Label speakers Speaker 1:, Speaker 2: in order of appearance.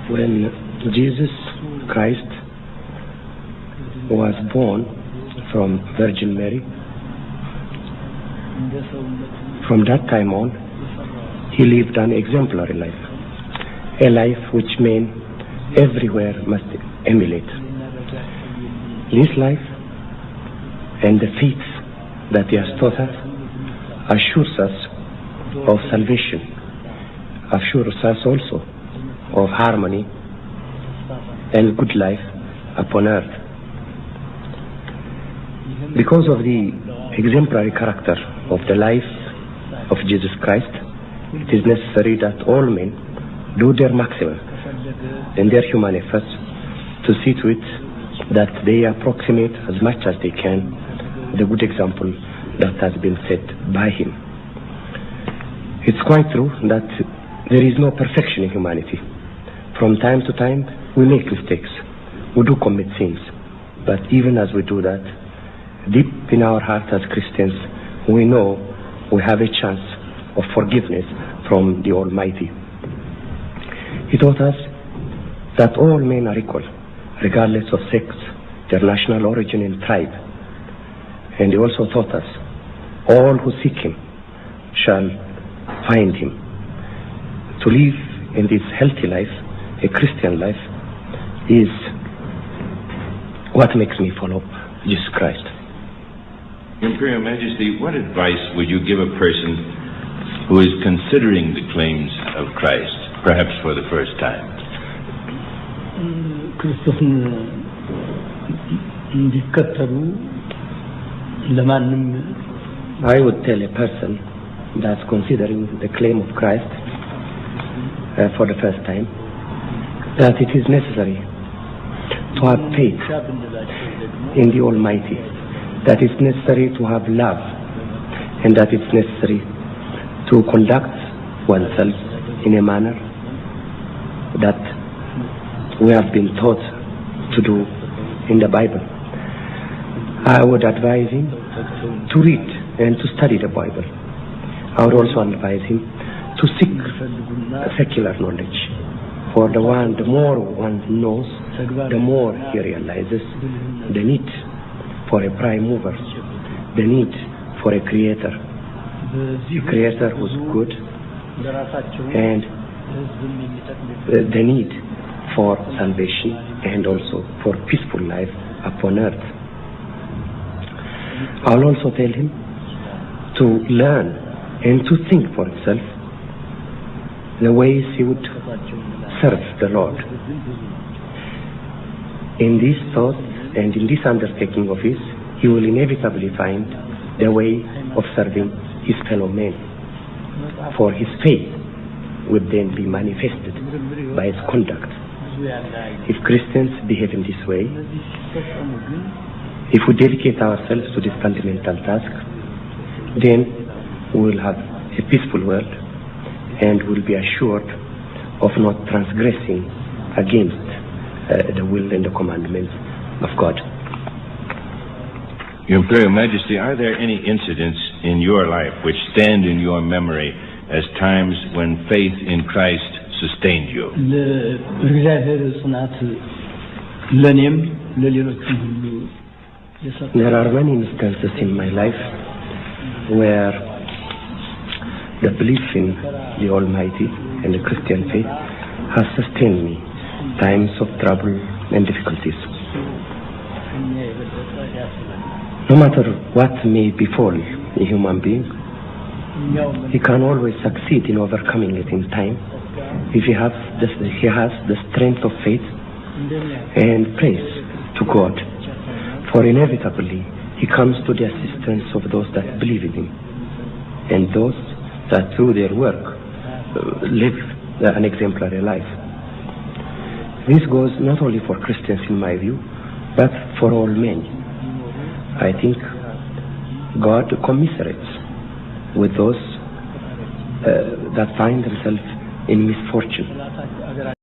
Speaker 1: When Jesus Christ was born from Virgin Mary, from that time on, he lived an exemplary life, a life which men everywhere must emulate. This life and the faith that he has taught us assures us of salvation, assures us also of harmony and good life upon earth. Because of the exemplary character of the life of Jesus Christ, it is necessary that all men do their maximum in their human efforts to see to it that they approximate as much as they can the good example that has been set by him. It's quite true that there is no perfection in humanity. From time to time, we make mistakes. We do commit sins. But even as we do that, deep in our heart as Christians, we know we have a chance of forgiveness from the Almighty. He taught us that all men are equal, regardless of sex, their national origin and tribe. And he also taught us, all who seek him shall find him. To live in this healthy life, a Christian life, is what makes me follow Jesus Christ.
Speaker 2: Imperial Majesty, what advice would you give a person who is considering the claims of Christ, perhaps for the first time?
Speaker 1: I would tell a person that's considering the claim of Christ for the first time that it is necessary to have faith in the Almighty, that it's necessary to have love, and that it's necessary to conduct oneself in a manner that we have been taught to do in the Bible. I would advise him to read and to study the Bible. I would also advise him to seek secular knowledge. For the more one knows, the more he realizes the need for a prime mover, the need for a creator who's good, and the need for salvation and also for peaceful life upon earth. I'll also tell him to learn and to think for himself the ways he would serve the Lord. In this thought and in this undertaking of his, he will inevitably find the way of serving his fellow men. For his faith would then be manifested by his conduct. If Christians behave in this way, if we dedicate ourselves to this fundamental task, then we will have a peaceful world and will be assured of not transgressing against the will and the commandments of God.
Speaker 2: Your Imperial Majesty, are there any incidents in your life which stand in your memory as times when faith in Christ sustained you?
Speaker 1: There are many instances in my life where the belief in the Almighty and the Christian faith has sustained me times of trouble and difficulties. No matter what may befall a human being, he can always succeed in overcoming it in time if he has the strength of faith and praise to God. For inevitably, he comes to the assistance of those that believe in him and those that through their work live an exemplary life. This goes not only for Christians in my view, but for all men. I think God commiserates with those that find themselves in misfortune.